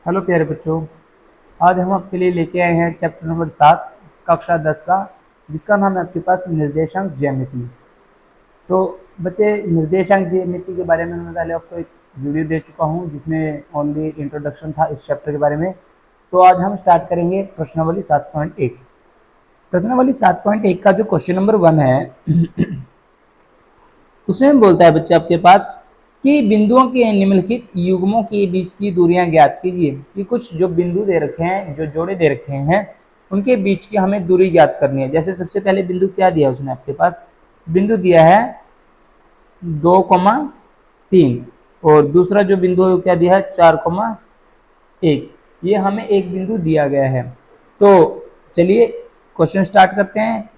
Hello प्यारे बच्चों, आज हम आपके लिए लेके आए हैं चैप्टर नंबर 7 कक्षा 10 का, जिसका नाम है आपके पास निर्देशांक ज्यामिति। तो बच्चे, निर्देशांक ज्यामिति के बारे में मैं पहले आपको एक वीडियो दे चुका हूं, जिसमें ओनली इंट्रोडक्शन था इस चैप्टर के बारे में। तो आज हम स्टार्ट करेंगे प्रश्नावली 7.1। प्रश्नावली 7.1 का जो क्वेश्चन नंबर 1 है उसमें बोलता है बच्चे आपके पास कि बिंदुओं के निम्नलिखित युग्मों के बीच की दूरियां ज्ञात कीजिए। कि कुछ जो बिंदु दे रखे हैं, जो जोड़े दे रखे हैं, उनके बीच की हमें दूरी ज्ञात करनी है। जैसे सबसे पहले बिंदु क्या दिया उसने आपके पास, बिंदु दिया है 2,3 और दूसरा जो बिंदु है वो क्या दिया है 4,1। ये हमें एक बिंदु दिया गया है। तो चलिए क्वेश्चन स्टार्ट करते हैं।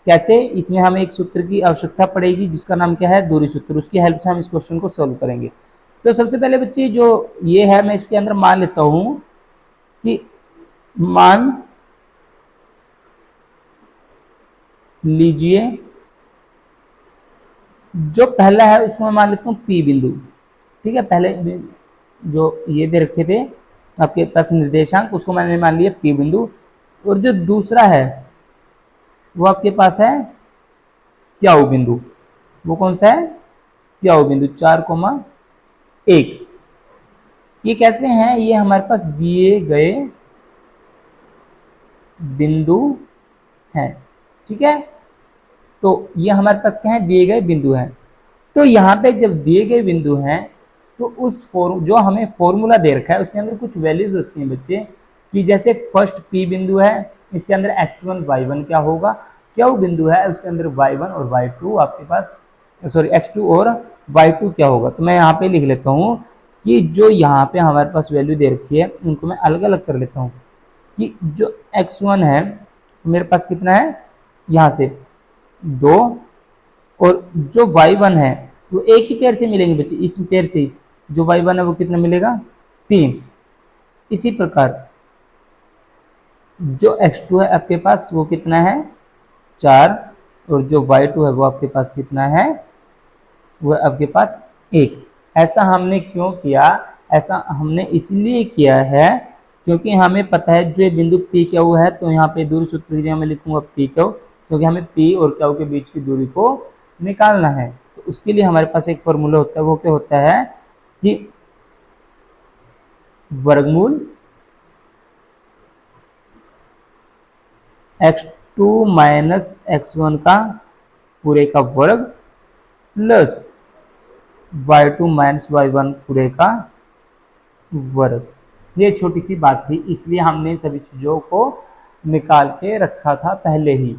कैसे? इसमें हमें एक सूत्र की आवश्यकता पड़ेगी जिसका नाम क्या है, दूरी सूत्र। उसकी हेल्प से हम इस क्वेश्चन को सॉल्व करेंगे। तो सबसे पहले बच्चे जो ये है, मैं इसके अंदर मान लेता हूं कि मान लीजिए जो पहला है उसको मैं मान लेता हूं पी बिंदु। ठीक है, पहले जो ये दे रखे थे आपके पास निर्देशांक, उसको मैंने मान लिया पी बिंदु। और जो दूसरा है वो आपके पास है क्यू बिंदु। वो कौन सा है? क्यू बिंदु 4,1। ये कैसे हैं? ये हमारे पास दिए गए बिंदु हैं। ठीक है, तो ये हमारे पास क्या है, दिए गए बिंदु हैं। तो यहाँ पे जब दिए गए बिंदु हैं तो उस जो हमें फॉर्मूला दे रखा है उसके अंदर कुछ वैल्यूज होती हैं बच्चे। कि जैसे फर्स्ट पी बिंदु है, इसके अंदर x1 y1 क्या होगा। क्यू बिंदु है, उसके अंदर y1 और y2 आपके पास, सॉरी x2 और y2 क्या होगा। तो मैं यहाँ पे लिख लेता हूँ कि जो यहाँ पे हमारे पास वैल्यू दे रखी है उनको मैं अलग अलग कर लेता हूँ। कि जो x1 है मेरे पास कितना है, यहाँ से 2, और जो y1 है वो एक ही पेयर से मिलेंगे बच्चे, इस पेयर से जो y1 है वो कितना मिलेगा, 3। इसी प्रकार जो x2 है आपके पास वो कितना है, 4, और जो y2 है वो आपके पास कितना है, वो आपके पास 1। ऐसा हमने क्यों किया? ऐसा हमने इसलिए किया है क्योंकि हमें पता है जो बिंदु पी क्यू है, तो यहाँ पे दूरी सूत्र की जगह मैं लिखूंगा पी क्यू, क्योंकि हमें पी और क्यू के बीच की दूरी को निकालना है। तो उसके लिए हमारे पास एक फॉर्मूला होता है, वो क्या होता है कि वर्गमूल x2 माइनस x1 का पूरे का वर्ग प्लस y2 माइनस y1 पूरे का वर्ग। ये छोटी सी बात थी, इसलिए हमने सभी चीज़ों को निकाल के रखा था पहले ही।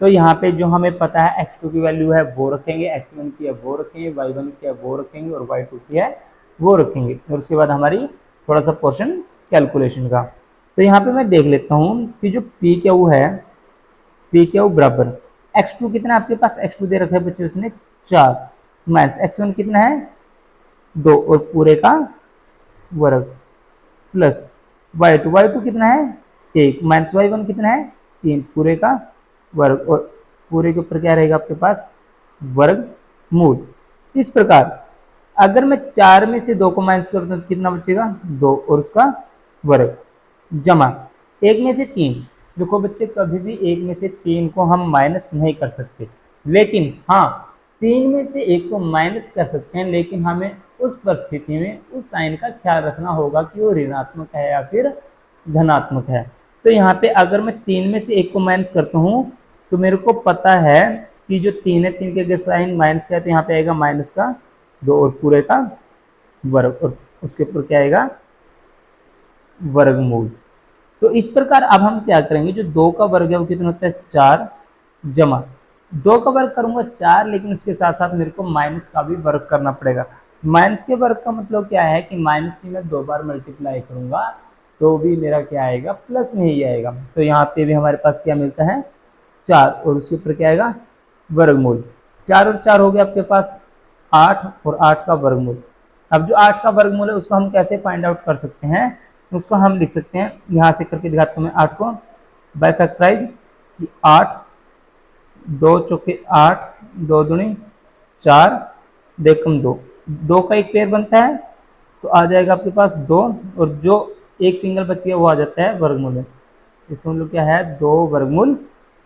तो यहाँ पे जो हमें पता है x2 की वैल्यू है वो रखेंगे, x1 की है वो रखेंगे, y1 की है वो रखेंगे और y2 की है वो रखेंगे। और उसके बाद हमारी थोड़ा सा पोर्शन कैलकुलेशन का। तो यहाँ पे मैं देख लेता हूँ कि जो पी क्यू है, पी क्यू बराबर x2 कितना आपके पास, x2 दे रखा है बच्चे उसने 4, माइनस x1 कितना है 2 और पूरे का वर्ग प्लस y2 कितना है 1, माइनस y1 कितना है 3 पूरे का वर्ग, और पूरे के ऊपर क्या रहेगा आपके पास, वर्ग मूल। इस प्रकार अगर मैं 4 में से 2 को माइनस कर दूं तो कितना बचेगा, 2 और उसका वर्ग, जमा 1 में से 3। देखो बच्चे, कभी भी 1 में से 3 को हम माइनस नहीं कर सकते, लेकिन हाँ 3 में से 1 को माइनस कर सकते हैं, लेकिन हमें उस परिस्थिति में उस साइन का ख्याल रखना होगा कि वो ऋणात्मक है या फिर धनात्मक है। तो यहाँ पे अगर मैं 3 में से 1 को माइनस करता हूँ तो मेरे को पता है कि जो 3 है, 3 के अगर साइन माइनस का है तो यहाँ पे आएगा माइनस का 2 और पूरे का वर्ग, और उसके ऊपर क्या आएगा, वर्गमूल। तो इस प्रकार अब हम क्या करेंगे, जो 2 का वर्ग है वो कितना होता है 4, जमा 2 का वर्ग करूंगा 4, लेकिन उसके साथ साथ मेरे को माइनस का भी वर्ग करना पड़ेगा। माइनस के वर्ग का मतलब क्या है कि माइनस की मैं 2 बार मल्टीप्लाई करूंगा तो भी मेरा क्या आएगा, प्लस में ही आएगा। तो यहाँ पे भी हमारे पास क्या मिलता है 4, और उसके ऊपर क्या आएगा, वर्गमूल। 4 और 4 हो गया आपके पास 8, और 8 का वर्गमूल। अब जो 8 का वर्गमूल है उसको हम कैसे फाइंड आउट कर सकते हैं, उसको हम लिख सकते हैं, यहाँ से करके दिखाता हूँ मैं 8 को बाय फैक्टराइज, 8 2 चौके 8, 2 दूनी 4, 2 कम 2, 2 का एक पेयर बनता है तो आ जाएगा आपके पास 2, और जो एक सिंगल बच गया, वो आ जाता है वर्गमूल में। इसका मतलब क्या है, 2 वर्गमूल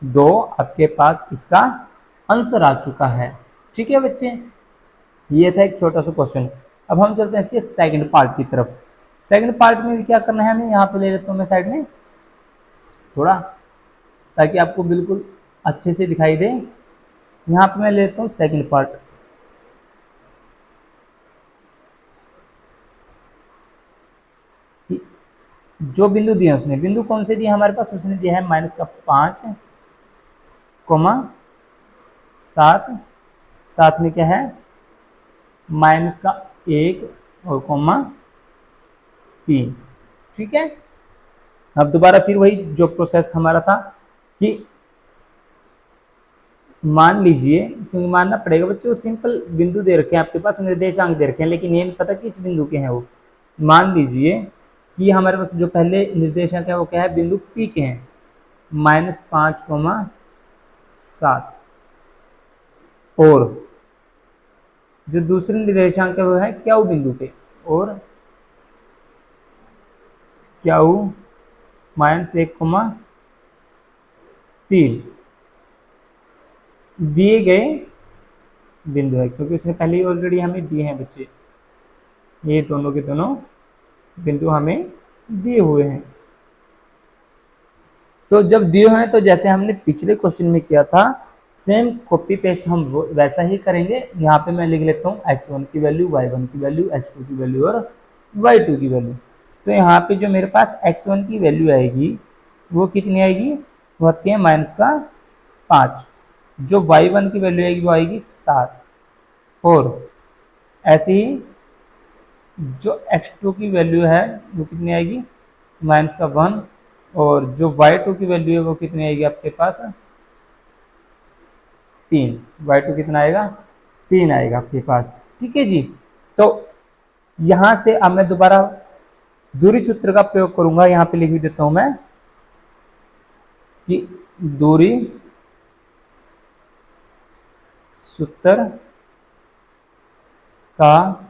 2 आपके पास इसका आंसर आ चुका है। ठीक है बच्चे, ये था एक छोटा सा क्वेश्चन। अब हम चलते हैं इसके सेकंड पार्ट की तरफ। सेकंड पार्ट में भी क्या करना है हमें, यहाँ पे ले लेता हूँ मैं साइड में थोड़ा, ताकि आपको बिल्कुल अच्छे से दिखाई दे। यहाँ पे मैं ले लेता हूँ सेकंड पार्ट। जो बिंदु दिए उसने, बिंदु कौन से दिए हमारे पास, उसने दिया है -5, 7, साथ में क्या है -1 और -3। ठीक है, अब दोबारा फिर वही जो प्रोसेस हमारा था कि मान लीजिए, क्योंकि मानना पड़ेगा बच्चों, सिंपल बिंदु दे रखे हैं आपके पास, निर्देशांक दे रखे हैं, लेकिन ये नहीं पता किस बिंदु के हैं वो। मान लीजिए कि हमारे पास जो पहले निर्देशांक है वो क्या है, बिंदु P के हैं, -5, 7, और जो दूसरे निर्देशांक है वो है क्यू बिंदु पे, और क्यू -1, 3 दिए गए बिंदु है, क्योंकि उसने पहले ही ऑलरेडी हमें दिए हैं बच्चे, ये दोनों के दोनों बिंदु हमें दिए हुए हैं। तो जब दिए हैं तो जैसे हमने पिछले क्वेश्चन में किया था, सेम कॉपी पेस्ट हम वैसा ही करेंगे। यहाँ पे मैं लिख लेता हूँ x1 की वैल्यू, y1 की वैल्यू, x2 की वैल्यू और y2 की वैल्यू। तो यहाँ पे जो मेरे पास x1 की वैल्यू आएगी वो कितनी आएगी, वो आती है -5। जो y1 की वैल्यू आएगी वो आएगी 7, और ऐसे ही जो x2 की वैल्यू है वो कितनी आएगी, -1, और जो y2 की वैल्यू है वो कितनी आएगी आपके पास, 3। y2 कितना आएगा, 3 आएगा आपके पास। ठीक है जी, तो यहां से अब मैं दोबारा दूरी सूत्र का प्रयोग करूंगा। यहां पे लिख भी देता हूं मैं कि दूरी सूत्र का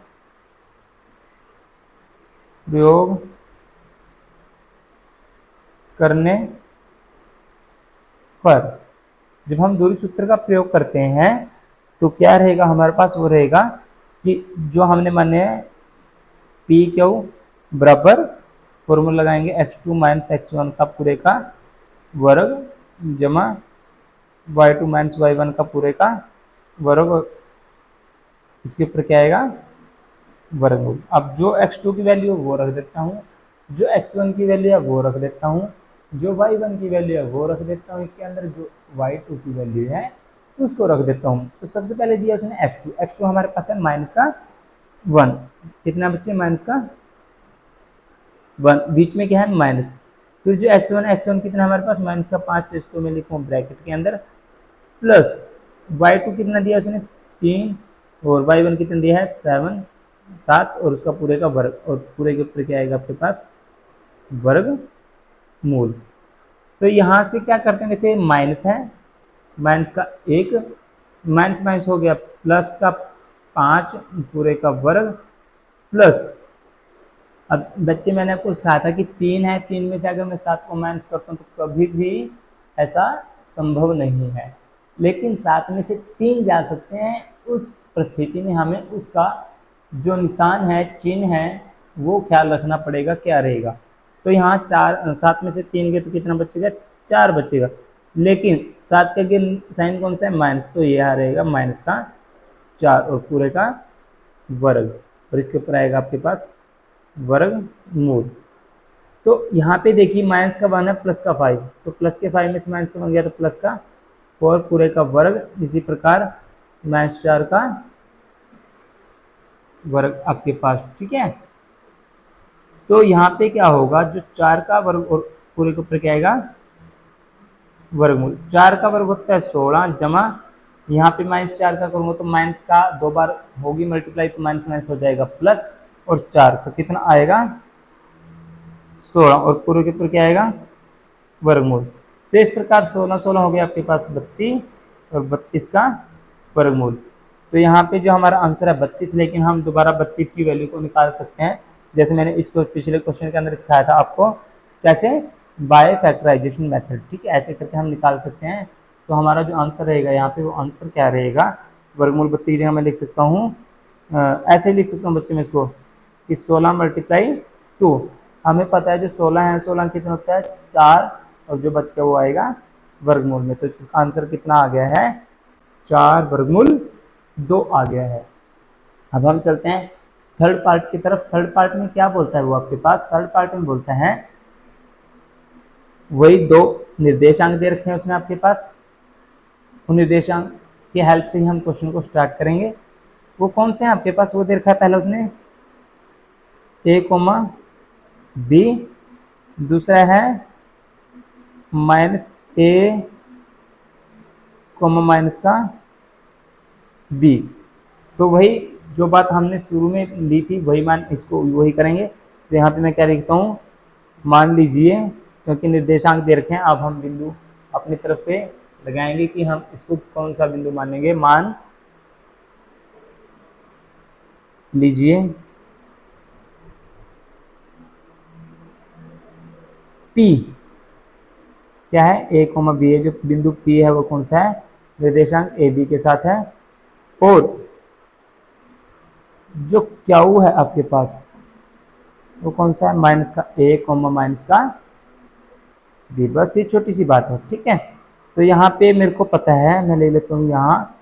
प्रयोग करने पर, जब हम दूरी सूत्र का प्रयोग करते हैं तो क्या रहेगा हमारे पास, वो रहेगा कि जो हमने माने पी क्यू बराबर फॉर्मूला लगाएंगे x2 - x1 का पूरे का वर्ग जमा y2 - y1 का पूरे का वर्ग, इसके ऊपर क्या आएगा, वर्गमूल। अब जो x2 की वैल्यू है वो रख देता हूँ, जो x1 की वैल्यू है वो रख देता हूँ, जो y1 की वैल्यू है वो रख देता हूँ, इसके अंदर जो y2 की वैल्यू है उसको रख देता हूँ। तो सबसे पहले दिया उसने x2 हमारे पास है -1, कितना बच्चे, -1, बीच में क्या है माइनस। फिर जो x1 कितना हमारे पास, -5, तो इसको मैं लिखूँ ब्रैकेट के अंदर, प्लस y2 कितना दिया उसने 3, और y1 कितना दिया है 7, और उसका पूरे का वर्ग, और पूरे के ऊपर क्या आएगा आपके पास, वर्गमूल। तो यहाँ से क्या करते हैं, देखिए माइनस है, माइनस का 1, माइनस माइनस हो गया, प्लस का 5 पूरे का वर्ग, प्लस अब बच्चे मैंने आपको सिखाया था कि 3 है, 3 में से अगर मैं 7 को माइनस करता हूँ तो कभी भी ऐसा संभव नहीं है, लेकिन 7 में से 3 जा सकते हैं। उस परिस्थिति में हमें उसका जो निशान है, चिन्ह है, वो ख्याल रखना पड़ेगा क्या रहेगा। तो यहाँ 7 में से 3 गए तो कितना बचेगा, 4 बचेगा, लेकिन 7 का साइन कौन सा है, माइनस, तो ये रहेगा -4 और पूरे का वर्ग, और इसके ऊपर आएगा आपके पास वर्गमूल। तो यहाँ पे देखिए माइनस का 1 है, प्लस का 5, तो प्लस के 5 में से माइनस का 1 गया तो प्लस का 4 पूरे का वर्ग, इसी प्रकार -4 का वर्ग आपके पास। ठीक है, तो यहाँ पे क्या होगा, जो 4 का वर्ग और पूरे के ऊपर क्या आएगा, वर्गमूल। 4 का वर्ग होता है 16, जमा यहाँ पे -4 का करूँगा तो माइनस का 2 बार होगी मल्टीप्लाई, तो माइनस माइनस हो जाएगा प्लस, और 4 तो कितना आएगा 16, और पूरे के ऊपर क्या आएगा, वर्गमूल। तो इस प्रकार 16 16 हो गया आपके पास 32, और 32 का वर्गमूल। तो यहाँ पे जो हमारा आंसर है 32, लेकिन हम दोबारा 32 की वैल्यू को निकाल सकते हैं। जैसे मैंने इसको पिछले क्वेश्चन के अंदर सिखाया था आपको कैसे बाय फैक्टराइजेशन मेथड, ठीक है, ऐसे करके हम निकाल सकते हैं। तो हमारा जो आंसर रहेगा यहाँ पे वो आंसर क्या रहेगा, वर्गमूल 32 की जगह मैं लिख सकता हूँ ऐसे ही लिख सकता हूँ बच्चे में इसको कि 16 × 2। हमें पता है जो 16 है, 16 कितना होता है 4, और जो बच गया वो आएगा वर्गमूल में। तो इसका आंसर कितना आ गया है 4/2 आ गया है। अब हम चलते हैं थर्ड पार्ट की तरफ। थर्ड पार्ट में क्या बोलता है वो आपके पास, थर्ड पार्ट में बोलता है वही 2 निर्देशांक दे रखे हैं उसने आपके पास, उन निर्देशांक की हेल्प से ही हम क्वेश्चन को स्टार्ट करेंगे। वो कौन से हैं आपके पास, वो दे रखा है पहले उसने a, b, दूसरा है -a, माइनस का b। तो वही जो बात हमने शुरू में ली थी वही मान इसको वही करेंगे। तो यहाँ पे मैं क्या लिखता हूँ, मान लीजिए क्योंकि निर्देशांक दे रखे हैं, अब हम बिंदु अपनी तरफ से लगाएंगे कि हम इसको कौन सा बिंदु मानेंगे। मान लीजिए P क्या है, a, b है, जो बिंदु P है वो कौन सा है, निर्देशांक AB के साथ है, और जो Q है आपके पास वो कौन सा है, माइनस का a, माइनस का b। बस ये छोटी सी बात है, ठीक है। तो यहाँ पे मेरे को पता है, मैं ले लेता हूँ यहाँ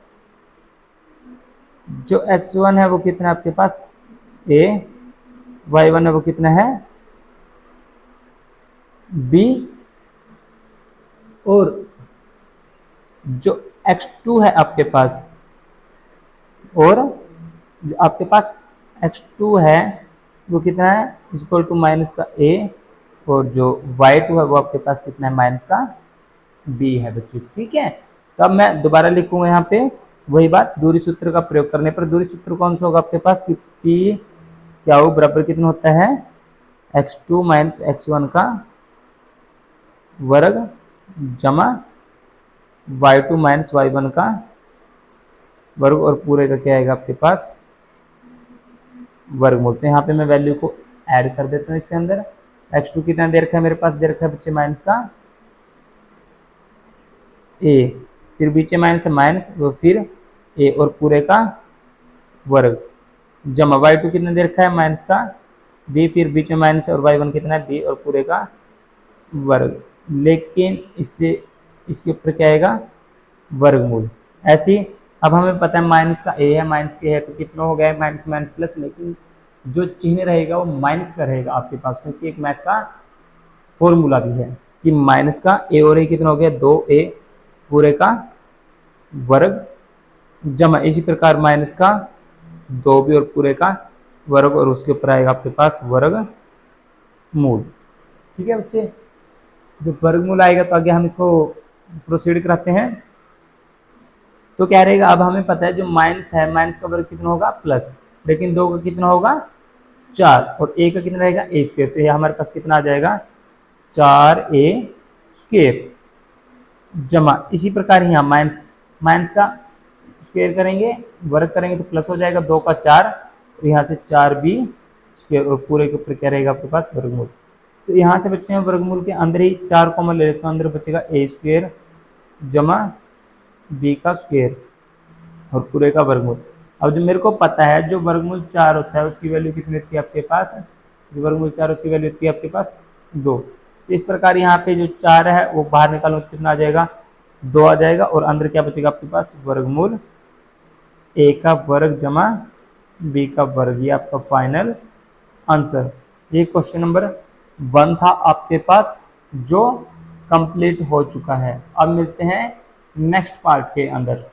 जो x1 है वो कितना है आपके पास a, y1 है वो कितना है b, और जो x2 है आपके पास, और जो आपके पास x2 है वो कितना है इक्वल टू माइनस का a, और जो y2 है वो आपके पास कितना है माइनस का b है बच्चों, ठीक है। तो अब मैं दोबारा लिखूंगा यहाँ पे वही बात, दूरी सूत्र का प्रयोग करने पर दूरी सूत्र कौन सा होगा आपके पास कि p Q बराबर कितना होता है x2 माइनस x1 का वर्ग जमा y2 माइनस y1 का वर्ग, और पूरे का क्या आएगा आपके पास वर्गमूल। तो यहाँ पे मैं वैल्यू को ऐड कर देता हूँ इसके अंदर। x2 कितना दे रखा है मेरे पास, दे रखा है बच्चे माइनस का a, फिर बीचे माइनस है माइनस, फिर a और पूरे का वर्ग जमा y2 कितना दे रखा है माइनस का b, फिर बीच में माइनस और y1 कितना है b और पूरे का वर्ग। लेकिन इससे इसके ऊपर क्या आएगा वर्गमूल। ऐसे ही अब हमें पता है माइनस का a है, माइनस के है, तो कितना हो गया माइनस माइनस प्लस, लेकिन जो चिन्ह रहेगा वो माइनस का रहेगा आपके पास, क्योंकि एक मैथ का फॉर्मूला भी है कि माइनस का a और a कितना हो गया 2a पूरे का वर्ग जमा इसी प्रकार माइनस का 2b और पूरे का वर्ग, और उसके ऊपर आएगा आपके पास वर्ग मूल, ठीक है बच्चे। जो वर्गमूल आएगा तो आगे हम इसको प्रोसीड कराते हैं। तो क्या रहेगा, अब हमें पता है जो माइनस है माइनस का वर्ग कितना होगा प्लस, लेकिन 2 का कितना होगा 4, और a का कितना रहेगा a स्क्वायर। तो ये हमारे पास कितना आ जाएगा 4a स्क्वायर जमा इसी प्रकार यहाँ माइनस माइनस का स्क्वायर करेंगे वर्ग करेंगे तो प्लस हो जाएगा 2 का 4, और यहाँ से 4b स्क्वायर, और पूरे के ऊपर क्या रहेगा आपके पास वर्गमूल। तो यहाँ से बच्चे वर्गमूल के अंदर ही 4 कॉमन ले लेते हैं, अंदर बचेगा a स्क्वायर जमा b का स्क्वायर और पूरे का वर्गमूल। अब जो मेरे को पता है जो वर्गमूल 4 होता है उसकी वैल्यू कितनी होती है आपके पास, जो वर्गमूल 4 उसकी वैल्यू होती है आपके पास 2। तो इस प्रकार यहाँ पे जो 4 है वो बाहर निकालो तो कितना आ जाएगा 2 आ जाएगा, और अंदर क्या बचेगा आपके पास वर्गमूल a का वर्ग जमा b का वर्ग। ये आपका फाइनल आंसर। ये क्वेश्चन नंबर 1 था आपके पास जो कंप्लीट हो चुका है। अब मिलते हैं नेक्स्ट पार्ट के अंदर।